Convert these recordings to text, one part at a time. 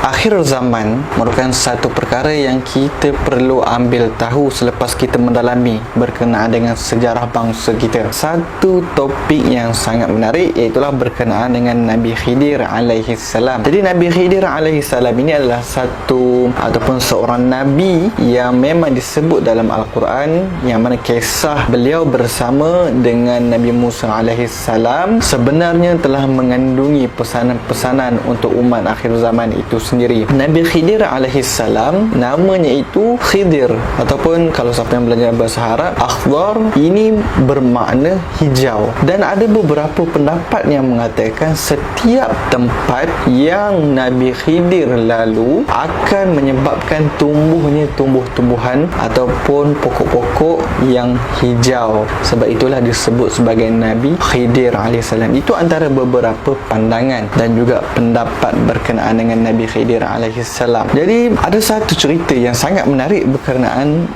akhir zaman merupakan satu perkara yang kita perlu ambil tahu selepas kita mendalami berkenaan dengan sejarah bangsa kita. Satu topik yang sangat menarik iaitulah berkenaan dengan Nabi Khidir alaihi salam. Jadi Nabi Khidir alaihi salam ini adalah satu ataupun seorang nabi yang memang disebut dalam Al-Quran, yang mana kisah beliau bersama dengan Nabi Musa alaihi salam sebenarnya telah mengandungi pesanan-pesanan untuk umat akhir zaman itu sendiri. Nabi Khidir alaihi salam namanya itu Khidir, ataupun kalau siapa yang belajar bahasa Arab, akhdar ini bermakna hijau. Dan ada beberapa pendapat yang mengatakan setiap tempat yang Nabi Khidir lalu akan menyebabkan tumbuhnya tumbuh-tumbuhan ataupun pokok-pokok yang hijau. Sebab itulah disebut sebagai Nabi Khidir alaihi salam. Itu antara beberapa pandangan dan juga pendapat berkenaan dengan Nabi Khidir alaihi salam. Jadi ada satu cerita yang sangat menarik berkenaan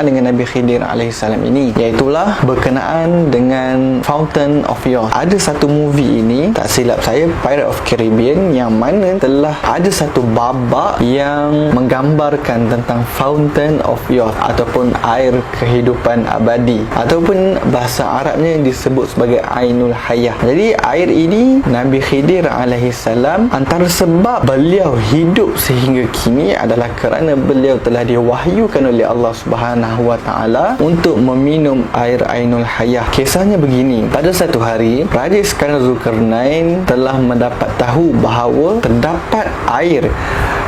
dengan Nabi Khidir alaihi salam ini, iaitulah berkenaan dengan Fountain of Youth. Ada satu movie ini, tak silap saya, Pirates of Caribbean, yang mana telah ada satu babak yang menggambarkan tentang Fountain of Youth ataupun air kehidupan abadi, ataupun bahasa Arabnya disebut sebagai Ainul Hayah. Jadi air ini Nabi Khidir alaihi salam, antara sebab beliau hidup sehingga kini adalah kerana beliau telah diwahyukan oleh Allah Subhanahu wa taala untuk meminum air Ainul Hayah. Kisahnya begini, pada satu hari Raja Iskandar Zulkarnain telah mendapat tahu bahawa terdapat air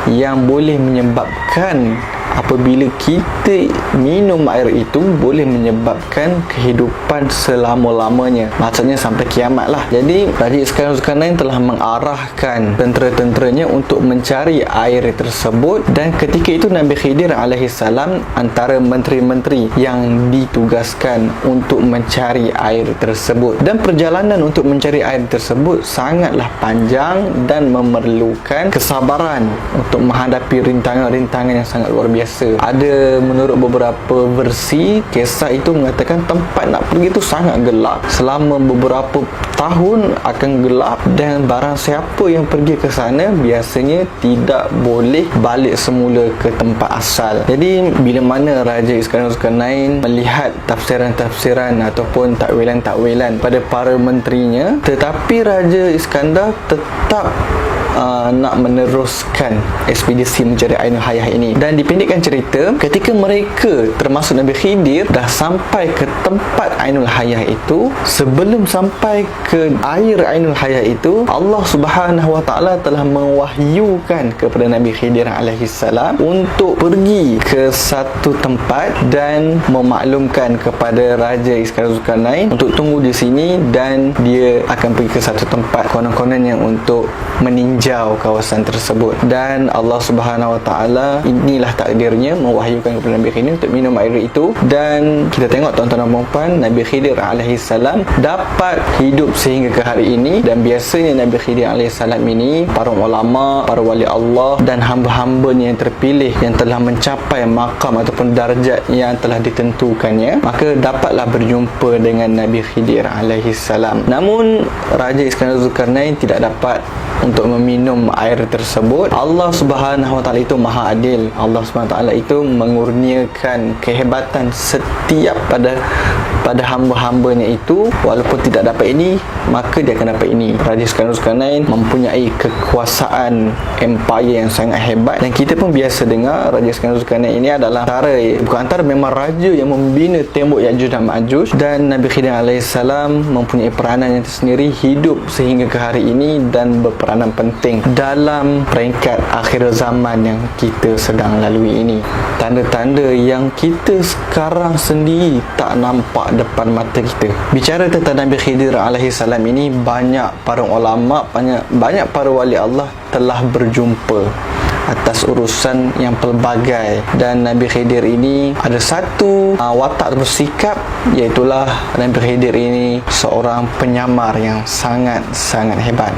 yang boleh menyebabkan, apabila kita minum air itu, boleh menyebabkan kehidupan selama-lamanya, maksudnya sampai kiamat lah. Jadi Raja Iskandar Zulkarnain telah mengarahkan tentera-tenteranya untuk mencari air tersebut, dan ketika itu Nabi Khidir alaihi salam antara menteri-menteri yang ditugaskan untuk mencari air tersebut. Dan perjalanan untuk mencari air tersebut sangatlah panjang dan memerlukan kesabaran untuk menghadapi rintangan-rintangan yang sangat luar biasa. Ada menurut beberapa versi, kisah itu mengatakan tempat nak pergi itu sangat gelap, selama beberapa tahun akan gelap, dan barang siapa yang pergi ke sana biasanya tidak boleh balik semula ke tempat asal. Jadi bila mana Raja Iskandar Zulkarnain melihat tafsiran-tafsiran ataupun takwilan-takwilan pada para menterinya, tetapi Raja Iskandar tetap nak meneruskan ekspedisi mencari Ainul Hayah ini. Dan dipendekkan cerita, ketika mereka termasuk Nabi Khidir dah sampai ke tempat Ainul Hayah itu, sebelum sampai ke air Ainul Hayah itu, Allah Subhanahu wa taala telah mewahyukan kepada Nabi Khidir alaihi salam untuk pergi ke satu tempat dan memaklumkan kepada Raja Iskandar Zulkarnain untuk tunggu di sini, dan dia akan pergi ke satu tempat konon-kononnya untuk meninjau kawasan tersebut. Dan Allah Subhanahu wa taala, inilah takdirnya, mewahyukan kepada Nabi Khidir untuk minum air itu. Dan kita tengok tuan-tuan dan puan-puan, Nabi Khidir alaihi salam dapat hidup sehingga ke hari ini. Dan biasanya Nabi Khidir alaihi salam ini, para ulama, para wali Allah dan hamba-hambanya yang terpilih yang telah mencapai makam ataupun darjat yang telah ditentukannya, maka dapatlah berjumpa dengan Nabi Khidir alaihi salam. Namun Raja Iskandar Zulkarnain tidak dapat untuk meminum air tersebut. Allah Subhanahu wa taala itu maha adil. Allah Subhanahu wa taala itu mengurniakan kehebatan setiap pada hamba-hambanya itu. Walaupun tidak dapat ini, maka dia akan dapat ini. Raja Iskandar Zulkarnain mempunyai kekuasaan empire yang sangat hebat, dan kita pun biasa dengar Raja Iskandar Zulkarnain ini adalah memang raja yang membina tembok Ya'juj dan Ma'juj. Dan Nabi Khidir alaihissalam mempunyai peranan yang tersendiri, hidup sehingga ke hari ini dan berperanan penting dalam peringkat akhir zaman yang kita sedang lalui ini. Tanda-tanda yang kita sekarang sendiri tak nampak depan mata kita. Bicara tentang Nabi Khidir alaihissalam ini, banyak para ulama, banyak para wali Allah telah berjumpa atas urusan yang pelbagai. Dan Nabi Khidir ini ada satu watak bersikap, iaitulah Nabi Khidir ini seorang penyamar yang sangat-sangat hebat.